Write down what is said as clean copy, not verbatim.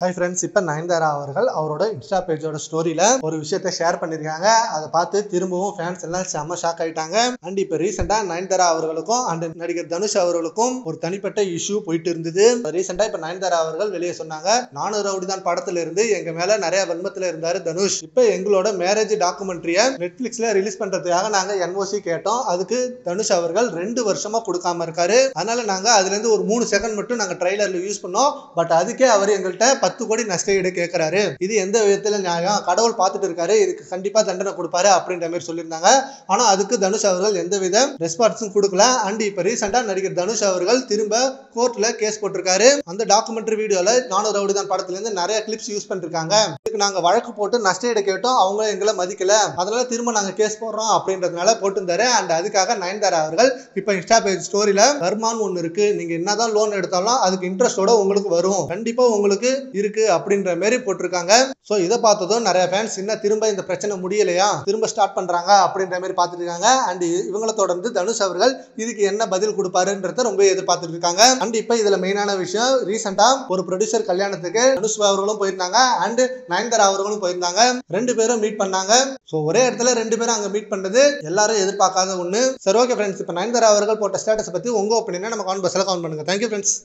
Hi friends, இப்போ நயன்தாரா அவர்கள் அவரோட இன்ஸ்டா பேஜோட ஸ்டோரியில ஒரு விஷயத்தை ஷேர் பண்ணியிருக்காங்க. அதை பார்த்து திரும்பவும் ஃபேன்ஸ் எல்லாம் செம்ம ஷாக் ஆயிட்டாங்க. அண்ட் இப்போ ரீசெண்டாக நயன்தாரா அவர்களுக்கும் அண்ட் நடிகர் தனுஷ் அவர்களுக்கும் ஒரு தனிப்பட்ட இஷ்யூ போயிட்டு இருந்தது. ரீசெண்டாக இப்போ நயன்தாரா அவர்கள் வெளியே சொன்னாங்க, நானும் ரவுடி தான் படத்துல இருந்து எங்க மேல நிறைய வன்மத்தில் இருந்தாரு தனுஷ். இப்போ எங்களோட மேரேஜ் டாக்குமெண்ட்ரியை நெட்ஃபிளிக்ஸ்ல ரிலீஸ் பண்றதுக்காக நாங்க என்ஓசி கேட்டோம். அதுக்கு தனுஷ் அவர்கள் 2 வருஷமா கொடுக்காம இருக்காரு. அதனால நாங்க அதுல இருந்து ஒரு 3 செகண்ட் மட்டும் நாங்க ட்ரைலர்ல யூஸ் பண்ணோம். பட் அதுக்கே அவர் எங்கள்கிட்ட 10 கோடி நஷ்டஈடு கேட்கிறாரு. இது எந்த விதத்துல நியாயம்? கடவுள் பார்த்துட்டு இருக்காரு, இதுக்கு கண்டிப்பா தண்டனை கொடுப்பாரு அப்படின்ற மாதிரி சொல்லியிருந்தாங்க. ஆனா அதுக்கு தனுஷ் அவர்கள் எந்தவித ரெஸ்பான்ஸும் கொடுக்கல. அண்ட் இப்ப ரீசெண்டா நடிகர் தனுஷ் அவர்கள் திரும்ப கோர்ட்ல கேஸ் போட்டிருக்காரு. அந்த டாக்குமெண்ட்ரி வீடியோல நானும் ரவுடி தான் படத்துல இருந்து நிறைய கிளிப்ஸ் யூஸ் பண்ணிருக்காங்க. இதுக்கு நாங்க வழக்கு போட்டு நஷ்டஈடு கேட்டோம், அவங்க எங்களை மதிக்கல, அதனால திரும்ப நாங்க கேஸ் போடுறோம் அப்படின்றதுனால போட்டிருந்தாரு. அண்ட் அதுக்காக நயன்தாரா அவர்கள் இப்ப இன்ஸ்டா பேஜ் ஸ்டோரியில வருமானம் ஒண்ணு இருக்கு, நீங்க என்னதான் லோன் எடுத்தாலும் அதுக்கு இன்ட்ரெஸ்டோட உங்களுக்கு வரும், கண்டிப்பா உங்களுக்கு இருக்கு அப்படின்ற மாதிரி போட்டிருக்காங்க. சோ இதை பார்த்ததும் நிறைய ஃபேன்ஸ் இன்னும் திரும்ப இந்த பிரச்சனை முடியலையா, திரும்ப ஸ்டார்ட் பண்றாங்க அப்படின்ற மாதிரி பார்த்துட்டு இருக்காங்க. அண்ட் இவங்களை தொடர்ந்து தனுஷ் அவர்கள் இதுக்கு என்ன பதில் கொடுப்பாருன்றத ரொம்ப எதிர்பார்த்துட்டு இருக்காங்க. அண்ட் இப்ப இதுல மெயினான விஷயம், ரீசெண்டா ஒரு ப்ரொடியூசர் கல்யாணத்துக்கு தனுஷ் அவர்களும் போயிருந்தாங்க அண்ட் நயன்தாரா அவர்களும் போயிருந்தாங்க. 2 பேரும் மீட் பண்ணாங்க. சோ ஒரே இடத்துல 2 பேரும் அங்க மீட் பண்ணது எல்லாரும் எதிர்பார்க்காத ஒண்ணு. சரி, ஓகே ஃப்ரெண்ட்ஸ், இப்ப நயன்தாரா அவர்கள் போட்ட ஸ்டேட்டஸ் பத்தி உங்க ஒப்பீனியனை நம்ம கமெண்ட் பாக்ஸ்ல கமெண்ட் பண்ணுங்க. Thank you friends.